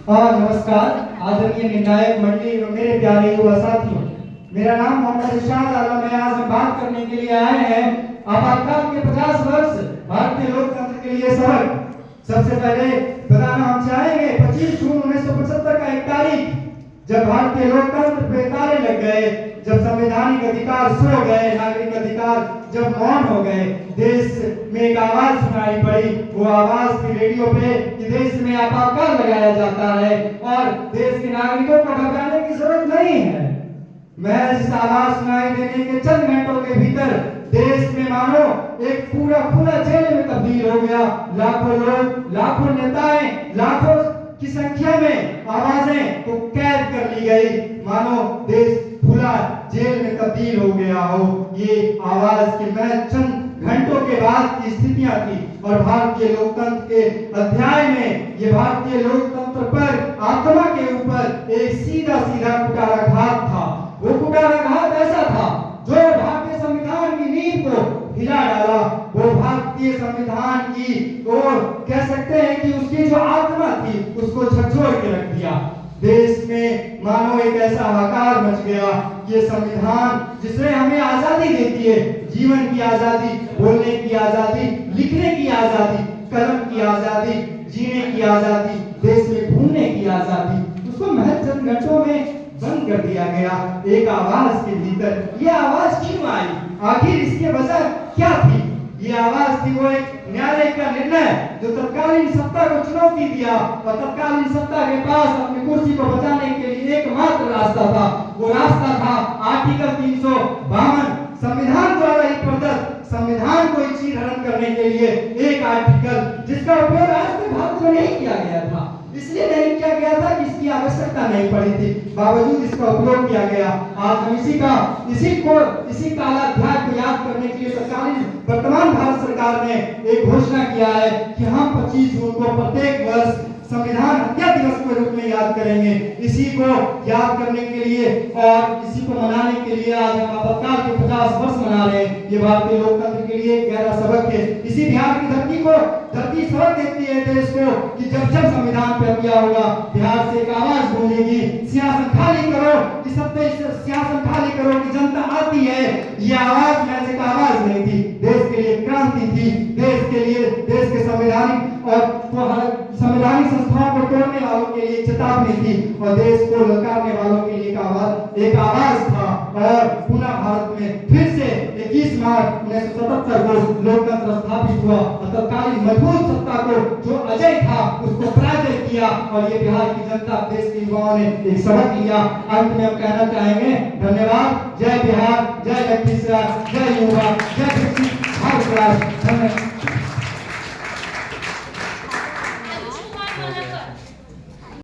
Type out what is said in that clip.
नमस्कार आदरणीय निर्णायक मंडली एवं मेरे प्यारे युवा साथियों, मेरा नाम मोहम्मद इरशाद आलम है। आज हम बात करने के लिए आए हैं आपातकाल के 50 वर्ष भारतीय लोकतंत्र के लिए सबक। सबसे पहले बताना हम चाहेंगे 25 जून 1975 का एक तारीख, जब भारतीय लोकतंत्र पे ताले लग गए, जब संवैधानिक अधिकार सो गए, नागरिक अधिकार जब मौन हो गए, देश में एक आवाज सुनाई पड़ी। वो आवाज थी रेडियो पे कि देश में आपातकाल लगाया जाता है और देश के नागरिकों को घबराने की जरूरत नहीं है। महज इस आवाज सुनाई देने के चंद घंटों के भीतर देश में मानो एक पूरा खुला जेल में तब्दील हो गया। लाखों लोग, लाखों नेताएं, लाखों की संख्या में आवाजें को कैद कर ली गई, मानो देश खुला जेल में तब्दील हो गया हो। ये आवाज के महज चंद घंटों के बाद की स्थितियां थी और भारतीय लोकतंत्र के अध्याय में ये भारतीय लोकतंत्र पर, आत्मा के ऊपर एक सीधा सीधा कुठाराघात था। वो कुठाराघात ऐसा था जो भारतीय संविधान की नींव को हिला डाला। वो भारतीय संविधान की और कह सकते हैं कि उसकी जो आत्मा थी उसको झकझोर के रख दिया। देश में मानो एक ऐसा हाहाकार मच गया। ये संविधान जिसने हमें आजादी देती है, जीवन की आजादी, बोलने की आजादी, लिखने की आजादी, कलम की आजादी, जीने की आजादी, देश में घूमने की आजादी, उसको महज चंद घंटों में बंद कर दिया गया एक आवाज के भीतर। ये आवाज क्यों आई? आखिर इसके वजह क्या थी? ये आवाज थी वो एक न्यायालय का निर्णय जो तत्कालीन सत्ता को चुनौती दिया और तत्कालीन सत्ता के पास अपनी कुर्सी को बचाने के लिए एकमात्र रास्ता था। वो रास्ता था आर्टिकल 352, संविधान द्वारा ही प्रदत्त संविधान को चीरहरण करने के लिए एक आर्टिकल, जिसका उपयोग आज तक भारत में नहीं किया गया था। इसलिए नहीं किया गया था कि इसकी आवश्यकता नहीं पड़ी थी, बावजूद इसका उपयोग किया गया। आज हम इसी कालाध्याय को याद करने के लिए तत्कालीन वर्तमान भारत सरकार ने एक घोषणा किया है कि हम 25 जून को प्रत्येक वर्ष संविधान हत्या दिवस के रूप में याद करेंगे। इसी को याद करने के लिए और इसी को मनाने के लिए आज हम आपातकाल के 50 वर्ष मना रहे हैं। ये भारतीय लोकतंत्र के लिए एक गहरा सबक है। इसी बिहार की धरती सबक देती है देश को कि जब जब संविधान पे हमला होगा, बिहार से एक आवाज गूंजेगी, सिंहासन खाली करो कि सत्ता सिंहासन खाली करो कि जनता आती है। ये आवाज महज एक आवाज नहीं थी, देश के लिए क्रांति थी, देश के लिए, देश के संवैधानिक और संवैधानिक संस्थाओं को तोड़ने वालों के लिए चेतावनी थी और देश को ललकारने वालों के लिए एक आवाज था। और पुनः भारत में फिर से 21 मार्च 1977 को लोकतंत्र स्थापित हुआ और तत्कालीन मजबूत सत्ता को जो अजय था उसको पराजय किया और ये बिहार की जनता, देश के युवाओं ने एक सबक लिया। अंत में हम कहना चाहेंगे धन्यवाद। जय बिहार, जय लखीसराय, जय युवा, जय भारत। धन्यवाद।